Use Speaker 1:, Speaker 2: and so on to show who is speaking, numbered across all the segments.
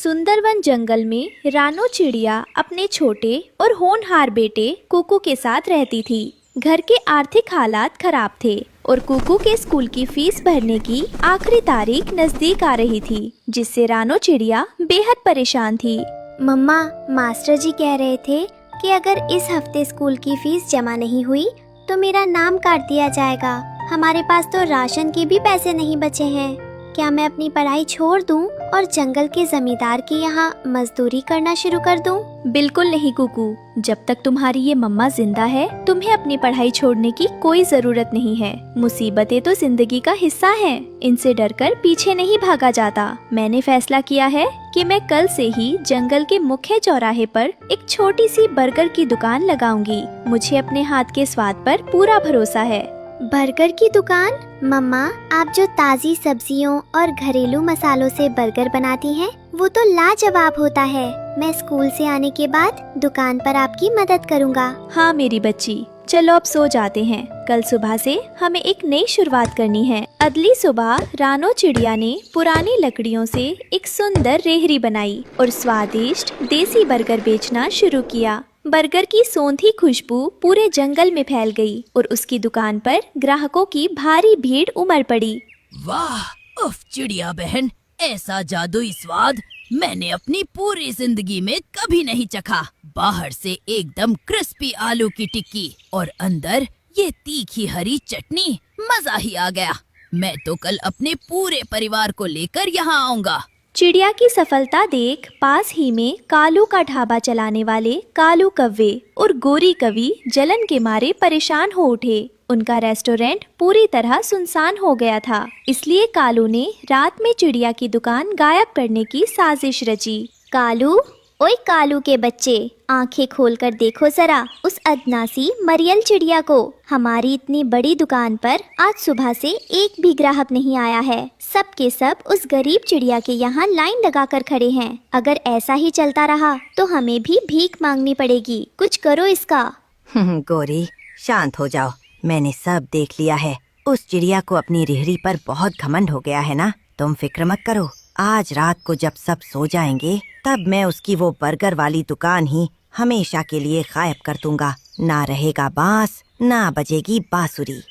Speaker 1: सुंदरवन जंगल में रानो चिड़िया अपने छोटे और होनहार बेटे कुकू के साथ रहती थी। घर के आर्थिक हालात खराब थे और कुकू के स्कूल की फीस भरने की आखिरी तारीख नजदीक आ रही थी, जिससे रानो चिड़िया बेहद परेशान थी।
Speaker 2: मम्मा, मास्टर जी कह रहे थे कि अगर इस हफ्ते स्कूल की फीस जमा नहीं हुई तो मेरा नाम काट दिया जाएगा। हमारे पास तो राशन के भी पैसे नहीं बचे हैं। क्या मैं अपनी पढ़ाई छोड़ दूं और जंगल के जमींदार के यहाँ मजदूरी करना शुरू कर दूं?
Speaker 1: बिल्कुल नहीं कुकू, जब तक तुम्हारी ये मम्मा जिंदा है तुम्हें अपनी पढ़ाई छोड़ने की कोई जरूरत नहीं है। मुसीबतें तो जिंदगी का हिस्सा हैं, इनसे डरकर पीछे नहीं भागा जाता। मैंने फैसला किया है कि मैं कल से ही जंगल के मुख्य चौराहे पर एक छोटी सी बर्गर की दुकान लगाऊंगी। मुझे अपने हाथ के स्वाद पर पूरा भरोसा है।
Speaker 2: बर्गर की दुकान? मम्मा, आप जो ताज़ी सब्जियों और घरेलू मसालों से बर्गर बनाती हैं, वो तो लाजवाब होता है। मैं स्कूल से आने के बाद दुकान पर आपकी मदद करूँगा।
Speaker 1: हाँ मेरी बच्ची, चलो अब सो जाते हैं। कल सुबह से हमें एक नई शुरुआत करनी है। अगली सुबह रानो चिड़िया ने पुरानी लकड़ियों से एक सुंदर रेहड़ी बनाई और स्वादिष्ट देसी बर्गर बेचना शुरू किया। बर्गर की सौंधी खुशबू पूरे जंगल में फैल गई और उसकी दुकान पर ग्राहकों की भारी भीड़ उमड़ पड़ी।
Speaker 3: वाह, उफ चिड़िया बहन, ऐसा जादुई स्वाद मैंने अपनी पूरी जिंदगी में कभी नहीं चखा। बाहर से एकदम क्रिस्पी आलू की टिक्की और अंदर ये तीखी हरी चटनी, मजा ही आ गया। मैं तो कल अपने पूरे परिवार को लेकर यहाँ आऊँगा।
Speaker 1: चिड़िया की सफलता देख पास ही में कालू का ढाबा चलाने वाले कालू कव्वे और गोरी कवि जलन के मारे परेशान हो उठे। उनका रेस्टोरेंट पूरी तरह सुनसान हो गया था, इसलिए कालू ने रात में चिड़िया की दुकान गायब करने की साजिश रची।
Speaker 2: कालू, ओए कालू के बच्चे, आंखें खोलकर देखो जरा उस अदनासी मरियल चिड़िया को। हमारी इतनी बड़ी दुकान पर आज सुबह से एक भी ग्राहक नहीं आया है। सब के सब उस गरीब चिड़िया के यहाँ लाइन लगाकर खड़े हैं। अगर ऐसा ही चलता रहा तो हमें भी भीख मांगनी पड़ेगी। कुछ करो इसका।
Speaker 4: गोरी, शांत हो जाओ, मैंने सब देख लिया है। उस चिड़िया को अपनी रेहड़ी पर बहुत घमंड हो गया है ना। तुम फिक्र मत करो, आज रात को जब सब सो जाएंगे तब मैं उसकी वो बर्गर वाली दुकान ही हमेशा के लिए गायब कर दूंगा। ना रहेगा बांस, ना बजेगी बांसुरी।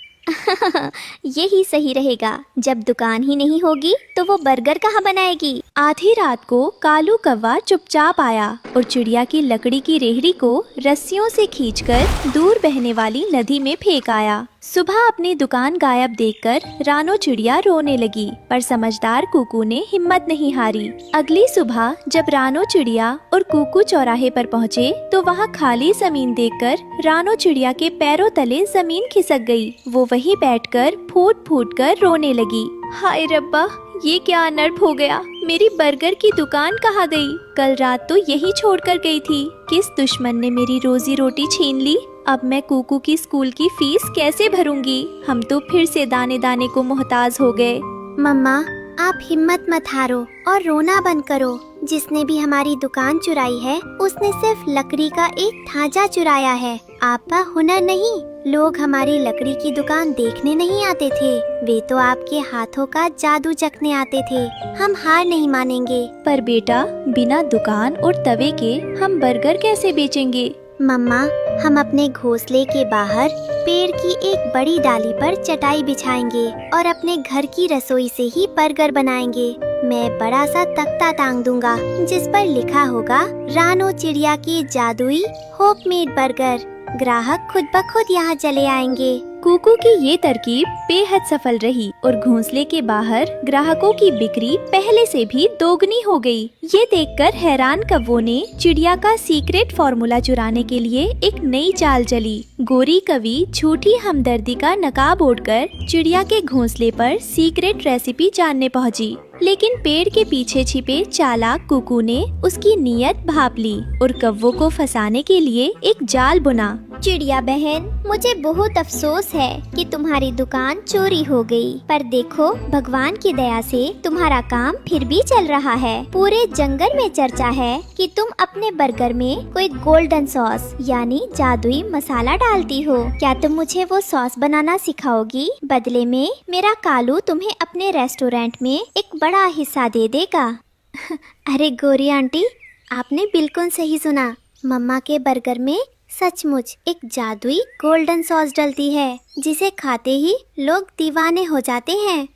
Speaker 2: यही सही रहेगा। जब दुकान ही नहीं होगी तो वो बर्गर कहाँ बनाएगी?
Speaker 1: आधी रात को कालू कौवा चुपचाप आया और चिड़िया की लकड़ी की रेहड़ी को रस्सियों से खींचकर दूर बहने वाली नदी में फेंक आया। सुबह अपनी दुकान गायब देखकर रानो चिड़िया रोने लगी, पर समझदार कुकू ने हिम्मत नहीं हारी। अगली सुबह जब रानो चिड़िया और कुकू चौराहे पर पहुँचे तो वहाँ खाली जमीन देखकर रानो चिड़िया के पैरों तले जमीन खिसक गई। वो वहीं बैठकर फूट फूट कर रोने लगी। हाय रब्बा, ये क्या अनर्थ हो गया। मेरी बर्गर की दुकान कहाँ गई? कल रात तो यही छोड़कर गई थी। किस दुश्मन ने मेरी रोजी रोटी छीन ली? अब मैं कुकू की स्कूल की फीस कैसे भरूंगी? हम तो फिर से दाने दाने को मोहताज हो गए।
Speaker 2: मम्मा, आप हिम्मत मत हारो और रोना बंद करो। जिसने भी हमारी दुकान चुराई है उसने सिर्फ लकड़ी का एक थाजा चुराया है, आपका हुनर नहीं। लोग हमारी लकड़ी की दुकान देखने नहीं आते थे, वे तो आपके हाथों का जादू चखने आते थे। हम हार नहीं मानेंगे।
Speaker 1: पर बेटा, बिना दुकान और तवे के हम बर्गर कैसे बेचेंगे?
Speaker 2: मम्मा, हम अपने घोंसले के बाहर पेड़ की एक बड़ी डाली पर चटाई बिछाएंगे और अपने घर की रसोई से ही बर्गर बनाएंगे। मैं बड़ा सा तख्ता टांग दूंगा जिस पर लिखा होगा रानो चिड़िया की जादुई होममेड बर्गर। ग्राहक खुद ब खुद यहाँ चले आएंगे।
Speaker 1: कुकू की ये तरकीब बेहद सफल रही और घोंसले के बाहर ग्राहकों की बिक्री पहले से भी दोगुनी हो गई। ये देखकर हैरान कव्वों ने चिड़िया का सीक्रेट फॉर्मूला चुराने के लिए एक नई चाल चली। गोरी कवि झूठी हमदर्दी का नकाब ओढ़कर चिड़िया के घोंसले पर सीक्रेट रेसिपी जानने पहुँची, लेकिन पेड़ के पीछे छिपे चालाक कुकू ने उसकी नीयत भांप ली और कव्वों को फंसाने के लिए एक जाल बुना।
Speaker 2: चिड़िया बहन, मुझे बहुत अफसोस है कि तुम्हारी दुकान चोरी हो गई, पर देखो भगवान की दया से तुम्हारा काम फिर भी चल रहा है। पूरे जंगल में चर्चा है कि तुम अपने बर्गर में कोई गोल्डन सॉस यानी जादुई मसाला डालती हो। क्या तुम मुझे वो सॉस बनाना सिखाओगी? बदले में मेरा कालू तुम्हें अपने रेस्टोरेंट में एक बड़ा हिस्सा दे देगा। अरे गोरी आंटी, आपने बिल्कुल सही सुना। मम्मा के बर्गर में सचमुच एक जादुई गोल्डन सॉस डलती है, जिसे खाते ही लोग दीवाने हो जाते हैं।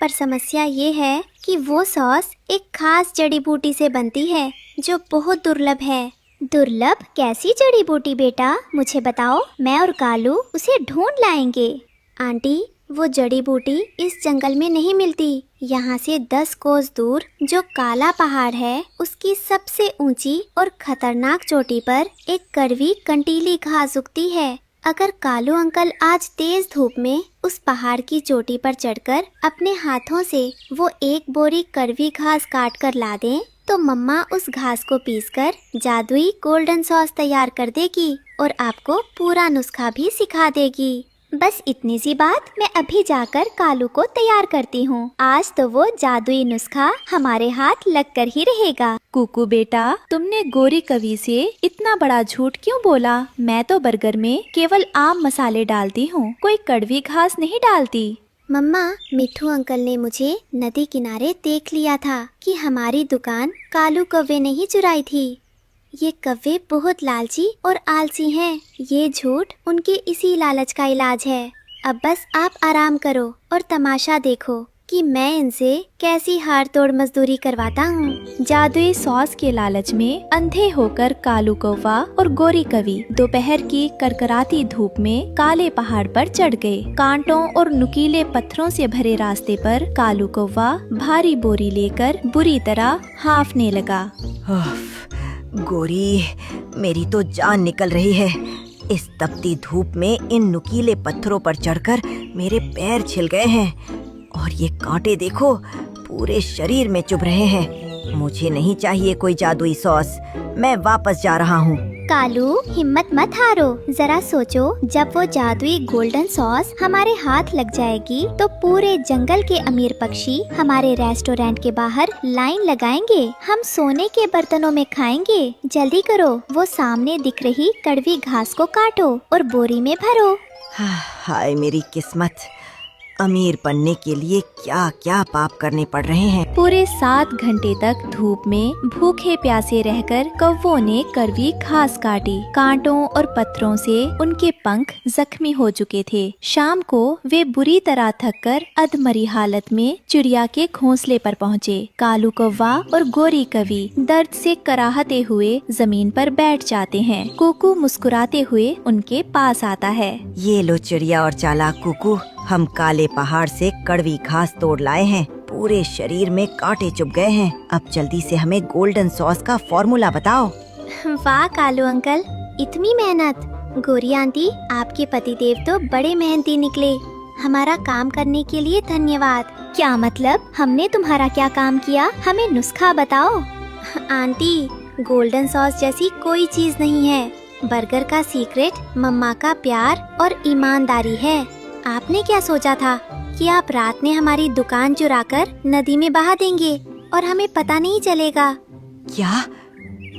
Speaker 2: पर समस्या ये है कि वो सॉस एक खास जड़ी बूटी से बनती है, जो बहुत दुर्लभ है। दुर्लभ कैसी जड़ी बूटी बेटा, मुझे बताओ, मैं और कालू उसे ढूंढ लाएंगे। आंटी, वो जड़ी बूटी इस जंगल में नहीं मिलती। यहाँ से 10 कोस दूर जो काला पहाड़ है, उसकी सबसे ऊंची और खतरनाक चोटी पर एक कड़वी कंटीली घास उगती है। अगर कालू अंकल आज तेज धूप में उस पहाड़ की चोटी पर चढ़कर अपने हाथों से वो एक बोरी कड़वी घास काट कर ला दें, तो मम्मा उस घास को पीसकर जादुई गोल्डन सॉस तैयार कर देगी और आपको पूरा नुस्खा भी सिखा देगी। बस इतनी सी बात मैं अभी जाकर कालू को तैयार करती हूँ। आज तो वो जादुई नुस्खा हमारे हाथ लगकर ही रहेगा।
Speaker 1: कुकू बेटा, तुमने गोरी कवि से इतना बड़ा झूठ क्यों बोला? मैं तो बर्गर में केवल आम मसाले डालती हूँ, कोई कड़वी घास नहीं डालती।
Speaker 2: मम्मा, मिठू अंकल ने मुझे नदी किनारे देख लिया था कि हमारी दुकान कालू कौवे ने ही चुराई थी। ये कौवे बहुत लालची और आलसी हैं। ये झूठ उनके इसी लालच का इलाज है। अब बस आप आराम करो और तमाशा देखो कि मैं इनसे कैसी हार तोड़ मजदूरी करवाता हूँ।
Speaker 1: जादुई सॉस के लालच में अंधे होकर कालू कौवा और गोरी कवि दोपहर की करकराती धूप में काले पहाड़ पर चढ़ गए। कांटों और नुकीले पत्थरों से भरे रास्ते पर कालू कौवा भारी बोरी लेकर बुरी तरह हांफने लगा।
Speaker 4: गोरी, मेरी तो जान निकल रही है। इस तपती धूप में इन नुकीले पत्थरों पर चढ़कर मेरे पैर छिल गए हैं और ये कांटे देखो, पूरे शरीर में चुभ रहे हैं। मुझे नहीं चाहिए कोई जादुई सॉस, मैं वापस जा रहा हूँ।
Speaker 2: कालू, हिम्मत मत हारो। जरा सोचो, जब वो जादुई गोल्डन सॉस हमारे हाथ लग जाएगी तो पूरे जंगल के अमीर पक्षी हमारे रेस्टोरेंट के बाहर लाइन लगाएंगे। हम सोने के बर्तनों में खाएंगे। जल्दी करो, वो सामने दिख रही कड़वी घास को काटो और बोरी में भरो।
Speaker 4: हाय मेरी किस्मत, अमीर बनने के लिए क्या क्या पाप करने पड़ रहे हैं।
Speaker 1: पूरे 7 घंटे तक धूप में भूखे प्यासे रहकर कौवों ने कड़वी घास काटी। कांटों और पत्थरों से उनके पंख जख्मी हो चुके थे। शाम को वे बुरी तरह थककर अधमरी हालत में चिड़िया के घोंसले पर पहुँचे। कालू कौवा और गोरी कवि दर्द से कराहते हुए जमीन पर बैठ जाते हैं। कुकू मुस्कुराते हुए उनके पास आता है।
Speaker 4: ये लो चिड़िया और चालाक कुकू, हम काले पहाड़ से कड़वी घास तोड़ लाए हैं। पूरे शरीर में कांटे चुभ गए हैं। अब जल्दी से हमें गोल्डन सॉस का फॉर्मूला बताओ।
Speaker 2: वाह कालू अंकल, इतनी मेहनत। गोरी आंटी, आपके पतिदेव तो बड़े मेहनती निकले। हमारा काम करने के लिए धन्यवाद। क्या मतलब? हमने तुम्हारा क्या काम किया? हमें नुस्खा बताओ। आंटी, गोल्डन सॉस जैसी कोई चीज नहीं है। बर्गर का सीक्रेट मम्मा का प्यार और ईमानदारी है। आपने क्या सोचा था कि आप रात में हमारी दुकान चुराकर नदी में बहा देंगे और हमें पता नहीं चलेगा?
Speaker 4: क्या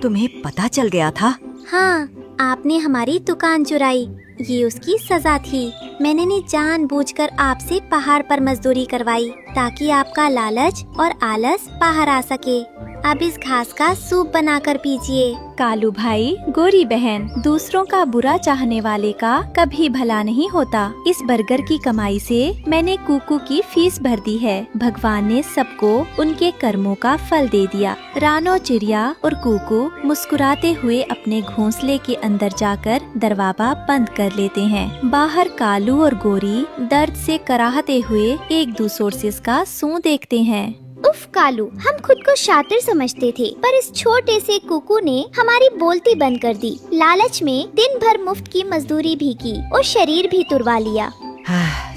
Speaker 4: तुम्हें पता चल गया था?
Speaker 2: हाँ, आपने हमारी दुकान चुराई, ये उसकी सजा थी। मैंने ने जानबूझकर आपसे पहाड़ पर मजदूरी करवाई ताकि आपका लालच और आलस बाहर आ सके। अब इस घास का सूप बनाकर पीजिए।
Speaker 1: कालू भाई, गोरी बहन, दूसरों का बुरा चाहने वाले का कभी भला नहीं होता। इस बर्गर की कमाई से मैंने कुकू की फीस भर दी है। भगवान ने सबको उनके कर्मों का फल दे दिया। रानो चिड़िया और कुकू मुस्कुराते हुए अपने घोंसले के अंदर जाकर दरवाजा बंद कर लेते हैं। बाहर कालू और गोरी दर्द से कराहते हुए एक दूसरे से इसका सूं देखते हैं।
Speaker 2: उफ कालू, हम खुद को शातिर समझते थे, पर इस छोटे से कुकू ने हमारी बोलती बंद कर दी। लालच में दिन भर मुफ्त की मजदूरी भी की और शरीर भी तुड़वा लिया।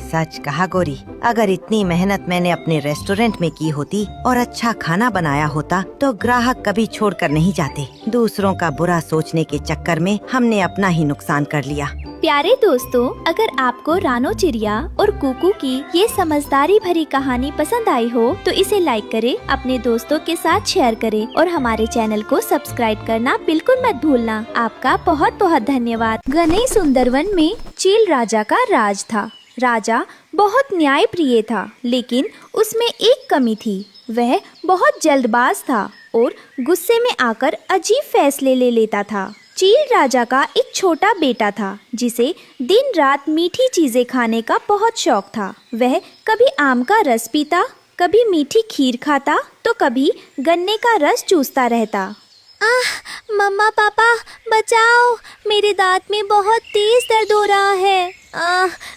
Speaker 4: सच कहा गोरी, अगर इतनी मेहनत मैंने अपने रेस्टोरेंट में की होती और अच्छा खाना बनाया होता तो ग्राहक कभी छोड़कर नहीं जाते। दूसरों का बुरा सोचने के चक्कर में हमने अपना ही नुकसान कर लिया।
Speaker 1: प्यारे दोस्तों, अगर आपको रानो चिड़िया और कुकू की ये समझदारी भरी कहानी पसंद आई हो तो इसे लाइक करें, अपने दोस्तों के साथ शेयर करें और हमारे चैनल को सब्सक्राइब करना बिल्कुल मत भूलना। आपका बहुत बहुत धन्यवाद। घने सुंदरवन में चील राजा का राज था। राजा बहुत न्याय प्रिय था, लेकिन उसमें एक कमी थी। वह बहुत जल्दबाज था और गुस्से में आकर अजीब फैसले ले लेता था। चील राजा का एक छोटा बेटा था जिसे दिन रात मीठी चीजें खाने का बहुत शौक था। वह कभी आम का रस पीता, कभी मीठी खीर खाता तो कभी गन्ने का रस चूसता रहता।
Speaker 2: मम्मा पापा बचाओ, मेरे दांत में बहुत तेज दर्द हो रहा है।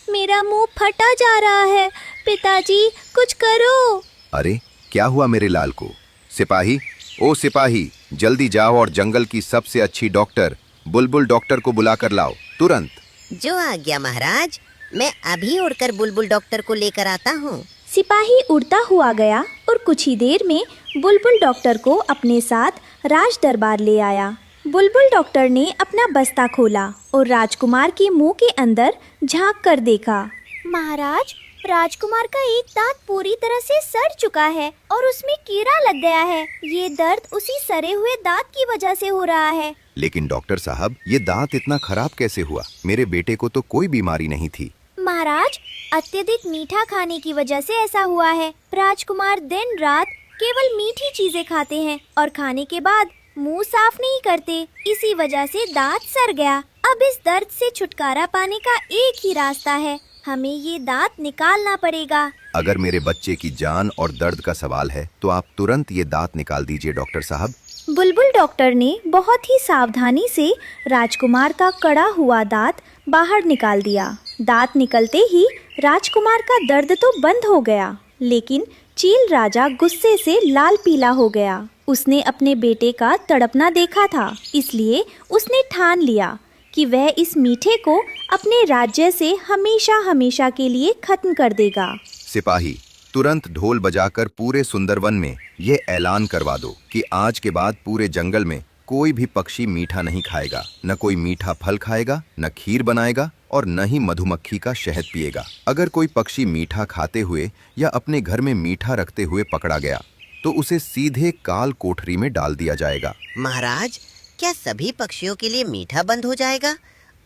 Speaker 2: मेरा मुंह फटा जा रहा है। पिताजी कुछ करो।
Speaker 5: अरे क्या हुआ मेरे लाल को? सिपाही, ओ सिपाही, जल्दी जाओ और जंगल की सबसे अच्छी डॉक्टर बुलबुल डॉक्टर को बुलाकर लाओ तुरंत।
Speaker 6: जो आज्ञा महाराज, मैं अभी उड़कर बुलबुल डॉक्टर को लेकर आता हूँ।
Speaker 1: सिपाही उड़ता हुआ गया और कुछ ही देर में बुलबुल डॉक्टर को अपने साथ राज दरबार ले आया। बुलबुल डॉक्टर ने अपना बस्ता खोला और राजकुमार के मुंह के अंदर झांक कर देखा।
Speaker 2: महाराज, राजकुमार का एक दांत पूरी तरह से सड़ चुका है और उसमें कीड़ा लग गया है। ये दर्द उसी सड़े हुए दांत की वजह से हो रहा है।
Speaker 5: लेकिन डॉक्टर साहब, ये दांत इतना खराब कैसे हुआ? मेरे बेटे को तो कोई बीमारी नहीं थी।
Speaker 2: महाराज, अत्यधिक मीठा खाने की वजह से ऐसा हुआ है। राजकुमार दिन रात केवल मीठी चीजें खाते हैं और खाने के बाद मुंह साफ नहीं करते। इसी वजह से दांत सड़ गया। अब इस दर्द से छुटकारा पाने का एक ही रास्ता है, हमें ये दांत निकालना पड़ेगा।
Speaker 5: अगर मेरे बच्चे की जान और दर्द का सवाल है तो आप तुरंत ये दांत निकाल दीजिए डॉक्टर साहब।
Speaker 1: बुलबुल डॉक्टर ने बहुत ही सावधानी से राजकुमार का कड़ा हुआ दांत बाहर निकाल दिया। दांत निकलते ही राजकुमार का दर्द तो बंद हो गया, लेकिन चील राजा गुस्से से लाल पीला हो गया। उसने अपने बेटे का तड़पना देखा था, इसलिए उसने ठान लिया कि वह इस मीठे को अपने राज्य से हमेशा हमेशा के लिए खत्म कर देगा।
Speaker 5: सिपाही, तुरंत ढोल बजाकर पूरे सुंदरवन में ये ऐलान करवा दो कि आज के बाद पूरे जंगल में कोई भी पक्षी मीठा नहीं खाएगा, न कोई मीठा फल खाएगा, न खीर बनाएगा और न ही मधुमक्खी का शहद पिएगा। अगर कोई पक्षी मीठा खाते हुए या अपने घर में मीठा रखते हुए पकड़ा गया तो उसे सीधे काल कोठरी में डाल दिया जाएगा।
Speaker 6: महाराज, क्या सभी पक्षियों के लिए मीठा बंद हो जाएगा?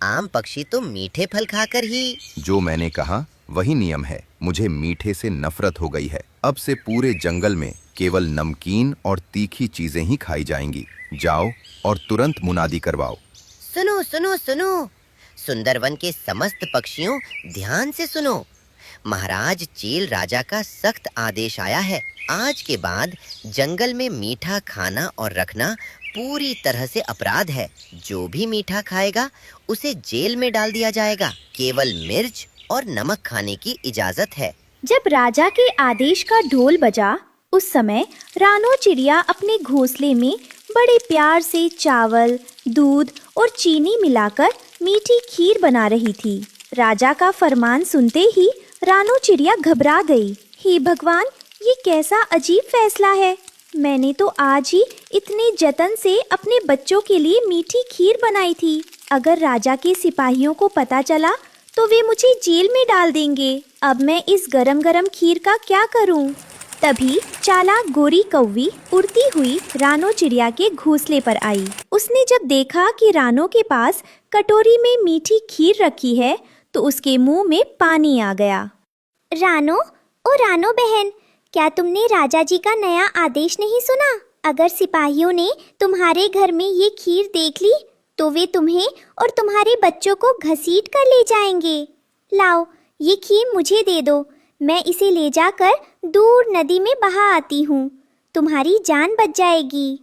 Speaker 6: आम पक्षी तो मीठे फल खाकर ही।
Speaker 5: जो मैंने कहा वही नियम है। मुझे मीठे से नफरत हो गई है। अब से पूरे जंगल में केवल नमकीन और तीखी चीजें ही खाई जाएंगी। जाओ और तुरंत मुनादी करवाओ।
Speaker 6: सुनो सुनो सुनो, सुंदरवन के समस्त पक्षियों, ध्यान से सुनो। महाराज चील राजा का सख्त आदेश आया है। आज के बाद जंगल में मीठा खाना और रखना पूरी तरह से अपराध है। जो भी मीठा खाएगा उसे जेल में डाल दिया जाएगा। केवल मिर्च और नमक खाने की इजाजत है।
Speaker 1: जब राजा के आदेश का ढोल बजा, उस समय रानो चिड़िया अपने घोंसले में बड़े प्यार से चावल, दूध और चीनी मिलाकर मीठी खीर बना रही थी। राजा का फरमान सुनते ही रानो चिड़िया घबरा गई। हे भगवान, ये कैसा अजीब फैसला है। मैंने तो आज ही इतने जतन से अपने बच्चों के लिए मीठी खीर बनाई थी। अगर राजा के सिपाहियों को पता चला तो वे मुझे जेल में डाल देंगे। अब मैं इस गरम गरम खीर का क्या करूं? तभी चालाक गोरी कौवी उड़ती हुई रानो चिड़िया के घोंसले पर आई। उसने जब देखा कि रानो के पास कटोरी में मीठी खीर रखी है तो उसके मुंह में पानी आ गया।
Speaker 2: रानो, ओ रानो बहन, क्या तुमने राजा जी का नया आदेश नहीं सुना? अगर सिपाहियों ने तुम्हारे घर में ये खीर देख ली तो वे तुम्हें और तुम्हारे बच्चों को घसीट कर ले जाएंगे। लाओ, ये खीर मुझे दे दो, मैं इसे ले जाकर दूर नदी में बहा आती हूँ। तुम्हारी जान बच जाएगी।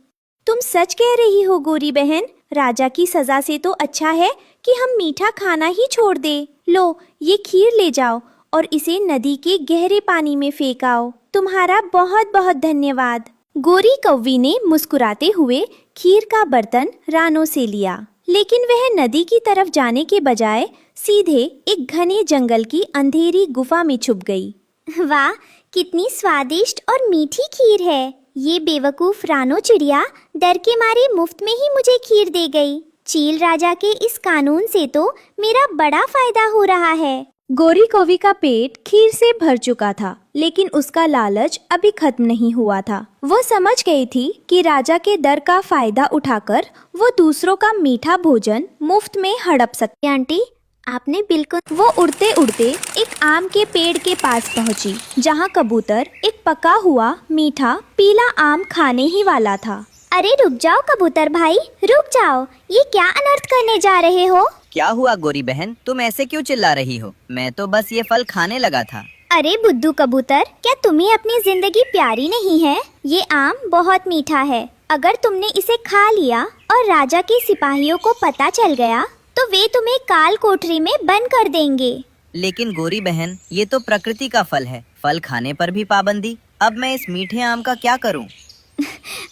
Speaker 1: तुम सच कह रही हो गोरी बहन। राजा की सजा से तो अच्छा है कि हम मीठा खाना ही छोड़ दे। लो, ये खीर ले जाओ और इसे नदी के गहरे पानी में फेंक आओ। तुम्हारा बहुत बहुत धन्यवाद। गोरी कौवी ने मुस्कुराते हुए खीर का बर्तन रानो से लिया, लेकिन वह नदी की तरफ जाने के बजाय सीधे एक घने जंगल की अंधेरी गुफा में छुप गई।
Speaker 2: वाह, कितनी स्वादिष्ट और मीठी खीर है। ये बेवकूफ रानो चिड़िया डर के मारे मुफ्त में ही मुझे खीर दे गई। चील राजा के इस कानून से तो मेरा बड़ा फायदा हो रहा है।
Speaker 1: गोरी कौवी का पेट खीर से भर चुका था, लेकिन उसका लालच अभी खत्म नहीं हुआ था। वो समझ गई थी कि राजा के डर का फायदा उठाकर वो दूसरों का मीठा भोजन मुफ्त में हड़प सकती।
Speaker 2: आंटी, आपने बिल्कुल।
Speaker 1: वो उड़ते उड़ते एक आम के पेड़ के पास पहुंची, जहां कबूतर एक पका हुआ मीठा पीला आम खाने ही वाला था।
Speaker 2: अरे रुक जाओ कबूतर भाई, रुक जाओ, ये क्या अनर्थ करने जा रहे हो?
Speaker 7: क्या हुआ गोरी बहन, तुम ऐसे क्यों चिल्ला रही हो? मैं तो बस ये फल खाने लगा था।
Speaker 2: अरे बुद्धू कबूतर, क्या तुम्हें अपनी जिंदगी प्यारी नहीं है? ये आम बहुत मीठा है। अगर तुमने इसे खा लिया और राजा के सिपाहियों को पता चल गया तो वे तुम्हें काल कोठरी में बंद कर देंगे।
Speaker 7: लेकिन गोरी बहन, ये तो प्रकृति का फल है, फल खाने पर भी पाबंदी। अब मैं इस मीठे आम का क्या करूं?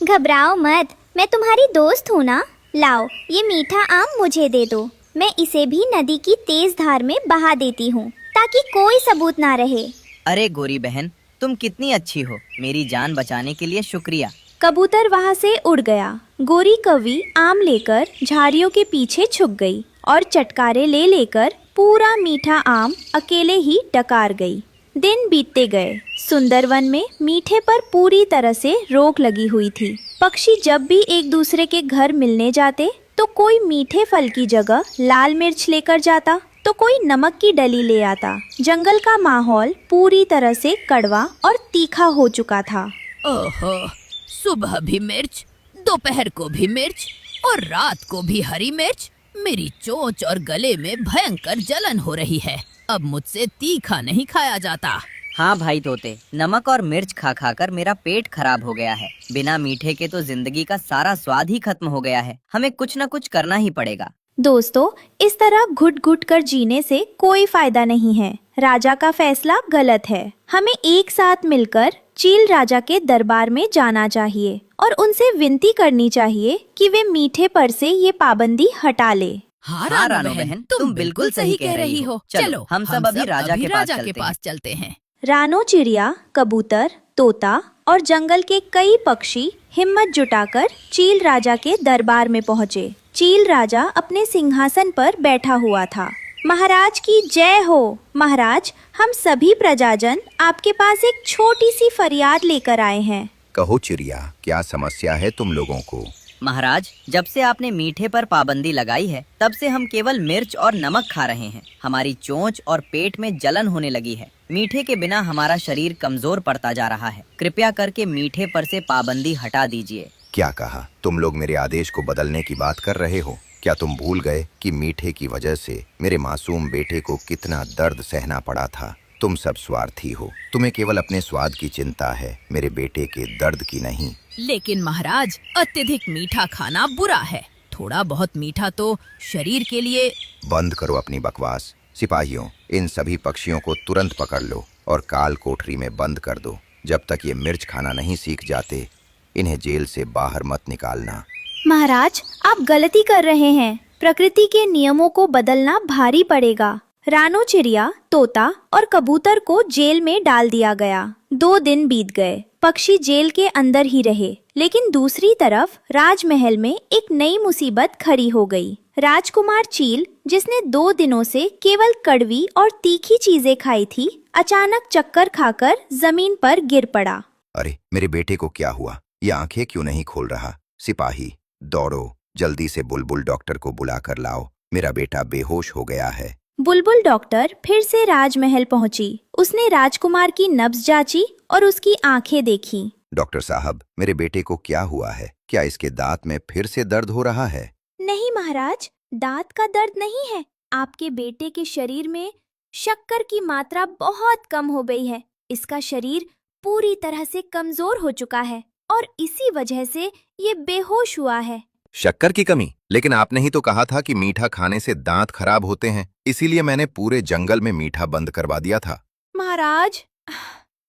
Speaker 2: घबराओ मत, मैं तुम्हारी दोस्त हूँ ना। लाओ, ये मीठा आम मुझे दे दो। मैं इसे भी नदी की तेज धार में बहा देती हूँ ताकि कोई सबूत ना रहे।
Speaker 7: अरे गोरी बहन, तुम कितनी अच्छी हो, मेरी जान बचाने के लिए शुक्रिया।
Speaker 1: कबूतर वहां से उड़ गया। गोरी कौवी आम लेकर झाड़ियों के पीछे छुप गई और चटकारे ले लेकर पूरा मीठा आम अकेले ही डकार गई। दिन बीतते गए। सुंदरवन में मीठे पर पूरी तरह से रोक लगी हुई थी। पक्षी जब भी एक दूसरे के घर मिलने जाते तो कोई मीठे फल की जगह लाल मिर्च लेकर जाता तो कोई नमक की डली ले आता। जंगल का माहौल पूरी तरह से कड़वा और तीखा हो चुका था।
Speaker 3: ओहो, सुबह भी मिर्च, दोपहर को भी मिर्च और रात को भी हरी मिर्च। मेरी चोंच और गले में भयंकर जलन हो रही है। अब मुझसे तीखा नहीं खाया जाता।
Speaker 7: हाँ भाई तोते, नमक और मिर्च खा खा कर मेरा पेट खराब हो गया है। बिना मीठे के तो जिंदगी का सारा स्वाद ही खत्म हो गया है। हमें कुछ न कुछ करना ही पड़ेगा।
Speaker 1: दोस्तों, इस तरह घुट घुट कर जीने से कोई फायदा नहीं है। राजा का फैसला गलत है। हमें एक साथ मिलकर चील राजा के दरबार में जाना चाहिए और उनसे विनती करनी चाहिए कि वे मीठे पर से ये पाबंदी हटा ले।
Speaker 3: हाँ
Speaker 7: रानो बहन, तुम बिल्कुल सही कह रही हो। चलो, हम सब अभी राजा के पास
Speaker 3: चलते हैं।
Speaker 1: रानो चिड़िया, कबूतर, तोता और जंगल के कई पक्षी हिम्मत जुटाकर चील राजा के दरबार में पहुँचे। चील राजा अपने सिंहासन पर बैठा हुआ था। महाराज की जय हो। महाराज, हम सभी प्रजाजन आपके पास एक छोटी सी फरियाद लेकर आए हैं।
Speaker 5: कहो चिड़िया, क्या समस्या है तुम लोगों को?
Speaker 7: महाराज, जब से आपने मीठे पर पाबंदी लगाई है तब से हम केवल मिर्च और नमक खा रहे हैं। हमारी चोंच और पेट में जलन होने लगी है। मीठे के बिना हमारा शरीर कमजोर पड़ता जा रहा है। कृपया करके मीठे पर से पाबंदी हटा दीजिए।
Speaker 5: क्या कहा? तुम लोग मेरे आदेश को बदलने की बात कर रहे हो? क्या तुम भूल गए कि मीठे की वजह से मेरे मासूम बेटे को कितना दर्द सहना पड़ा था? तुम सब स्वार्थी हो। तुम्हें केवल अपने स्वाद की चिंता है, मेरे बेटे के दर्द की नहीं।
Speaker 3: लेकिन महाराज, अत्यधिक मीठा खाना बुरा है। थोड़ा बहुत मीठा तो शरीर के लिए।
Speaker 5: बंद करो अपनी बकवास। सिपाहियों, इन सभी पक्षियों को तुरंत पकड़ लो और काल कोठरी में बंद कर दो। जब तक ये मिर्च खाना नहीं सीख जाते, इन्हें जेल से बाहर मत निकालना।
Speaker 1: महाराज, आप गलती कर रहे हैं। प्रकृति के नियमों को बदलना भारी पड़ेगा। रानो चिड़िया, तोता और कबूतर को जेल में डाल दिया गया। 2 दिन बीत गए। पक्षी जेल के अंदर ही रहे। लेकिन दूसरी तरफ राजमहल में एक नई मुसीबत खड़ी हो गई। राजकुमार चील, जिसने 2 दिनों से केवल कड़वी और तीखी चीजें खाई थी, अचानक चक्कर खाकर जमीन पर गिर पड़ा।
Speaker 5: अरे, मेरे बेटे को क्या हुआ? ये आंखें क्यों नहीं खोल रहा? सिपाही, दौड़ो, जल्दी से बुलबुल डॉक्टर को बुला कर लाओ। मेरा बेटा बेहोश हो गया है।
Speaker 1: बुलबुल डॉक्टर फिर से राजमहल पहुंची। उसने राजकुमार की नब्ज जांची और उसकी आंखें देखी।
Speaker 5: डॉक्टर साहब, मेरे बेटे को क्या हुआ है? क्या इसके दांत में फिर से दर्द हो रहा है?
Speaker 1: नहीं महाराज, दांत का दर्द नहीं है। आपके बेटे के शरीर में शक्कर की मात्रा बहुत कम हो गई है। इसका शरीर पूरी तरह से कमजोर हो चुका है और इसी वजह से ये बेहोश हुआ है।
Speaker 5: शक्कर की कमी? लेकिन आपने ही तो कहा था कि मीठा खाने से दांत खराब होते हैं। इसीलिए मैंने पूरे जंगल में मीठा बंद करवा दिया था।
Speaker 1: महाराज,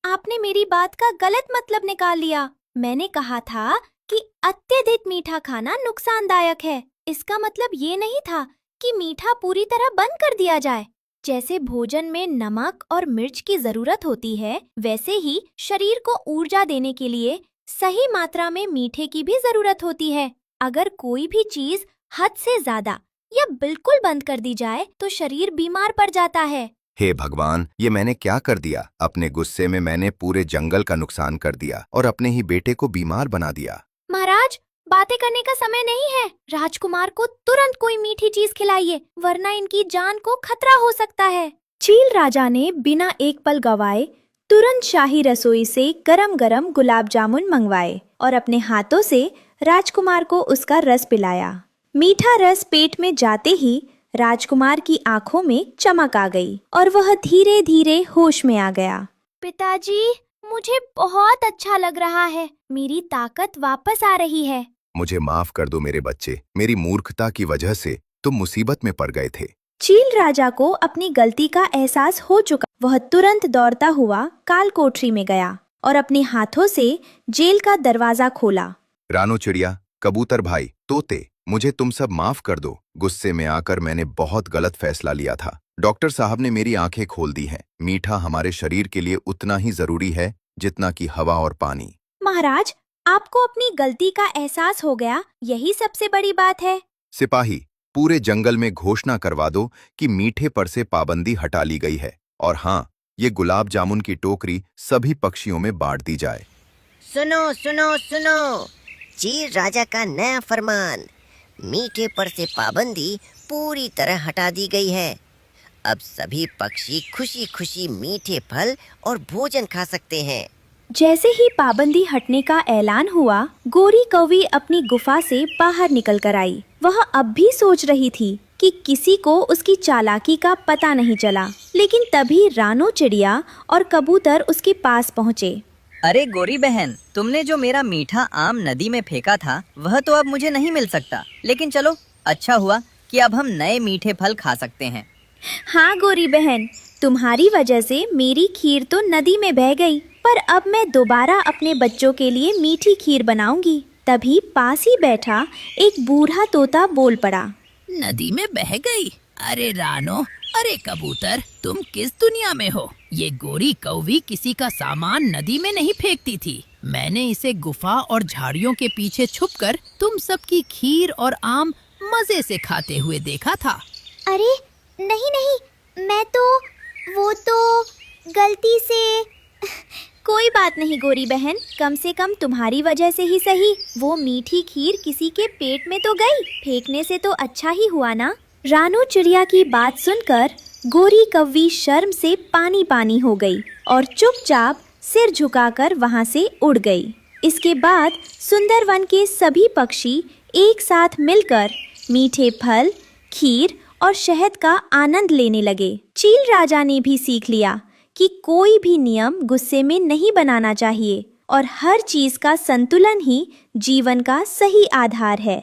Speaker 1: आपने मेरी बात का गलत मतलब निकाल लिया। मैंने कहा था कि अत्यधिक मीठा खाना नुकसानदायक है। इसका मतलब ये नहीं था कि मीठा पूरी तरह बंद कर दिया जाए। जैसे भोजन में नमक और मिर्च की जरूरत होती है, वैसे ही शरीर को ऊर्जा देने के लिए सही मात्रा में मीठे की भी जरूरत होती है। अगर कोई भी चीज हद से ज्यादा या बिल्कुल बंद कर दी जाए तो शरीर बीमार पड़ जाता है।
Speaker 5: हे भगवान, ये मैंने क्या कर दिया? अपने गुस्से में मैंने पूरे जंगल का नुकसान कर दिया और अपने ही बेटे को बीमार बना दिया।
Speaker 1: महाराज,
Speaker 2: बातें करने का समय नहीं है। राजकुमार को तुरंत कोई मीठी चीज खिलाइए, वरना इनकी जान को खतरा हो सकता है।
Speaker 1: चील राजा ने बिना एक पल गवाए तुरंत शाही रसोई से गरम गरम गुलाब जामुन मंगवाए और अपने हाथों से राजकुमार को उसका रस पिलाया। मीठा रस पेट में जाते ही राजकुमार की आंखों में चमक आ गई और वह धीरे धीरे होश में आ गया।
Speaker 2: पिताजी, मुझे बहुत अच्छा लग रहा है। मेरी ताकत वापस आ रही है।
Speaker 5: मुझे माफ कर दो मेरे बच्चे, मेरी मूर्खता की वजह से तुम मुसीबत में पड़ गए थे।
Speaker 1: चील राजा को अपनी गलती का एहसास हो चुका। वह तुरंत दौड़ता हुआ काल कोठरी में गया और अपने हाथों से जेल का दरवाजा खोला।
Speaker 5: रानो चिड़िया, कबूतर भाई, तोते, मुझे तुम सब माफ कर दो। गुस्से में आकर मैंने बहुत गलत फैसला लिया था। डॉक्टर साहब ने मेरी आंखें खोल दी हैं। मीठा हमारे शरीर के लिए उतना ही जरूरी है जितना कि हवा और पानी।
Speaker 1: महाराज, आपको अपनी गलती का एहसास हो गया, यही सबसे बड़ी बात है।
Speaker 5: सिपाही, पूरे जंगल में घोषणा करवा दो कि मीठे पर से पाबंदी हटा ली गई है। और हाँ, ये गुलाब जामुन की टोकरी सभी पक्षियों में बांट दी जाए।
Speaker 6: सुनो सुनो सुनो, चील राजा का नया फरमान, मीठे पर से पाबंदी पूरी तरह हटा दी गई है। अब सभी पक्षी खुशी खुशी मीठे फल और भोजन खा सकते हैं।
Speaker 1: जैसे ही पाबंदी हटने का ऐलान हुआ, गोरी कौवी अपनी गुफा से बाहर निकल कर आई। वह अब भी सोच रही थी कि किसी को उसकी चालाकी का पता नहीं चला, लेकिन तभी रानो चिड़िया और कबूतर उसके पास पहुँचे।
Speaker 7: अरे गोरी बहन, तुमने जो मेरा मीठा आम नदी में फेंका था वह तो अब मुझे नहीं मिल सकता, लेकिन चलो, अच्छा हुआ कि अब हम नए मीठे फल खा सकते हैं।
Speaker 1: हाँ गोरी बहन, तुम्हारी वजह से मेरी खीर तो नदी में बह गई, पर अब मैं दोबारा अपने बच्चों के लिए मीठी खीर बनाऊंगी। तभी पास ही बैठा एक बूढ़ा तोता बोल पड़ा।
Speaker 3: नदी में बह गई? अरे रानो, अरे कबूतर, तुम किस दुनिया में हो? ये गोरी कौवी किसी का सामान नदी में नहीं फेंकती थी। मैंने इसे गुफा और झाड़ियों के पीछे छुपकर तुम सबकी खीर और आम मजे से खाते हुए देखा था।
Speaker 2: अरे नहीं नहीं, वो तो गलती से।
Speaker 1: कोई बात नहीं गोरी बहन, कम से कम तुम्हारी वजह से ही सही वो मीठी खीर किसी के पेट में तो गई। फेंकने से तो अच्छा ही हुआ ना। रानो चिड़िया की बात सुनकर गोरी कौवी शर्म से पानी पानी हो गई और चुपचाप सिर झुकाकर वहां से उड़ गई। इसके बाद सुंदरवन के सभी पक्षी एक साथ मिलकर मीठे फल, खीर और शहद का आनंद लेने लगे। चील राजा ने भी सीख लिया कि कोई भी नियम गुस्से में नहीं बनाना चाहिए और हर चीज का संतुलन ही जीवन का सही आधार है।